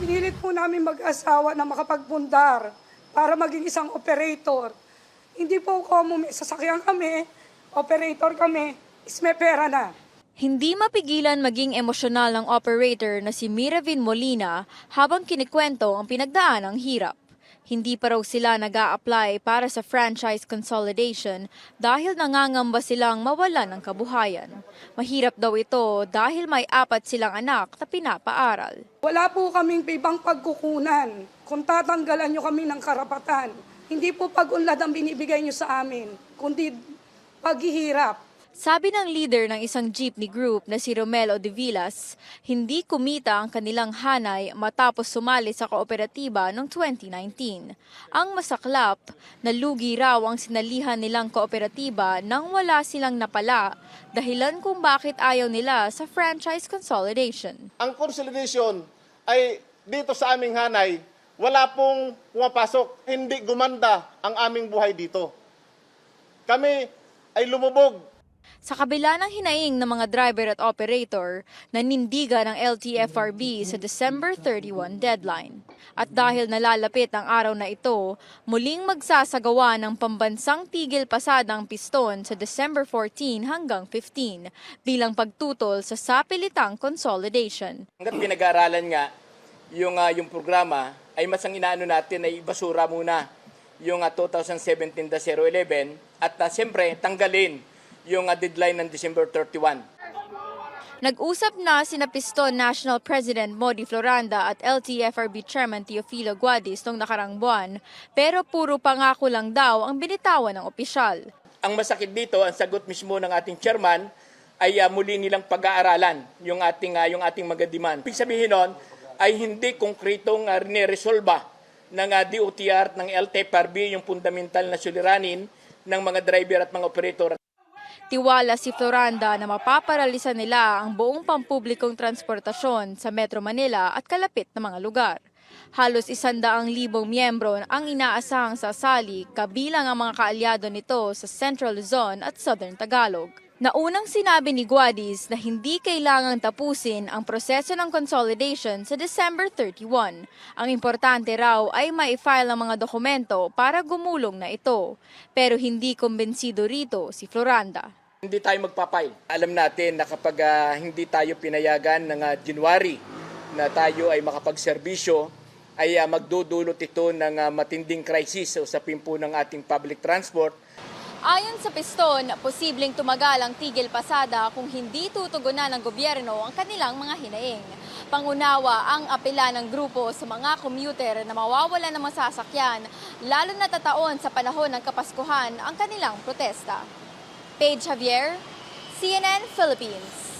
Pinilit po namin mag-asawa na makapagpundar para maging isang operator. Hindi po ako sasakyan kami, operator kami, is may pera na. Hindi mapigilan maging emosyonal ng operator na si Miravin Molina habang kinikwento ang pinagdaanang hirap. Hindi pa raw sila nag-a-apply para sa franchise consolidation dahil nangangamba silang mawalan ng kabuhayan. Mahirap daw ito dahil may 4 silang anak na pinapaaral. Wala po kaming ibang pagkukunan kung tatanggalan nyo kami ng karapatan. Hindi po pag-unlad ang binibigay nyo sa amin, kundi paghihirap. Sabi ng leader ng isang jeepney group na si Romel Odivilas, hindi kumita ang kanilang hanay matapos sumali sa kooperatiba noong 2019. Ang masaklap, nalugi raw ang sinalihan nilang kooperatiba nang wala silang napala, dahilan kung bakit ayaw nila sa franchise consolidation. Ang consolidation ay dito sa aming hanay, wala pong pumapasok, hindi gumanda ang aming buhay dito. Kami ay lumubog. Sa kabila ng hinaing ng mga driver at operator, nanindigan ng LTFRB sa December 31 deadline. At dahil nalalapit ang araw na ito, muling magsasagawa ng pambansang tigil pasadang piston sa December 14 hanggang 15 bilang pagtutol sa sapilitang consolidation. Hanggat pinag-aaralan nga yung programa, ay mas ang inaano natin ay basura muna yung 2017-011 at siyempre tanggalin yung deadline ng December 31. Nag-usap na sina Piston National President Modi Floranda at LTFRB Chairman Teofilo Guadis noong nakarang buwan, pero puro pangako lang daw ang binitawan ng opisyal. Ang masakit dito, ang sagot mismo ng ating chairman ay muli nilang pag-aaralan yung ating mga demand. Ibig sabihin nun ay hindi konkretong niresolba ng DOTR ng LTFRB yung fundamental na suliranin ng mga driver at mga operator. Tiwala si Floranda na mapaparalisan nila ang buong pampublikong transportasyon sa Metro Manila at kalapit na mga lugar. Halos 100,000 miyembro ang inaasahang sasali, kabilang ang mga kaalyado nito sa Central Luzon at Southern Tagalog. Naunang sinabi ni Guadis na hindi kailangang tapusin ang proseso ng consolidation sa December 31. Ang importante raw ay ma-file ang mga dokumento para gumulong na ito. Pero hindi kumbensido rito si Floranda. Hindi tayo magpapile. Alam natin na kapag hindi tayo pinayagan ng January na tayo ay makapagserbisyo, ay magdudulot ito ng matinding crisis sa usapin po ng ating public transport. Ayon sa Piston, posibleng tumagal ang tigil pasada kung hindi tutugunan ng gobyerno ang kanilang mga hinaing. Pangunawa ang apela ng grupo sa mga commuter na mawawalan ng mga sasakyan, lalo na tataon sa panahon ng Kapaskuhan ang kanilang protesta. Paige Javier, CNN Philippines.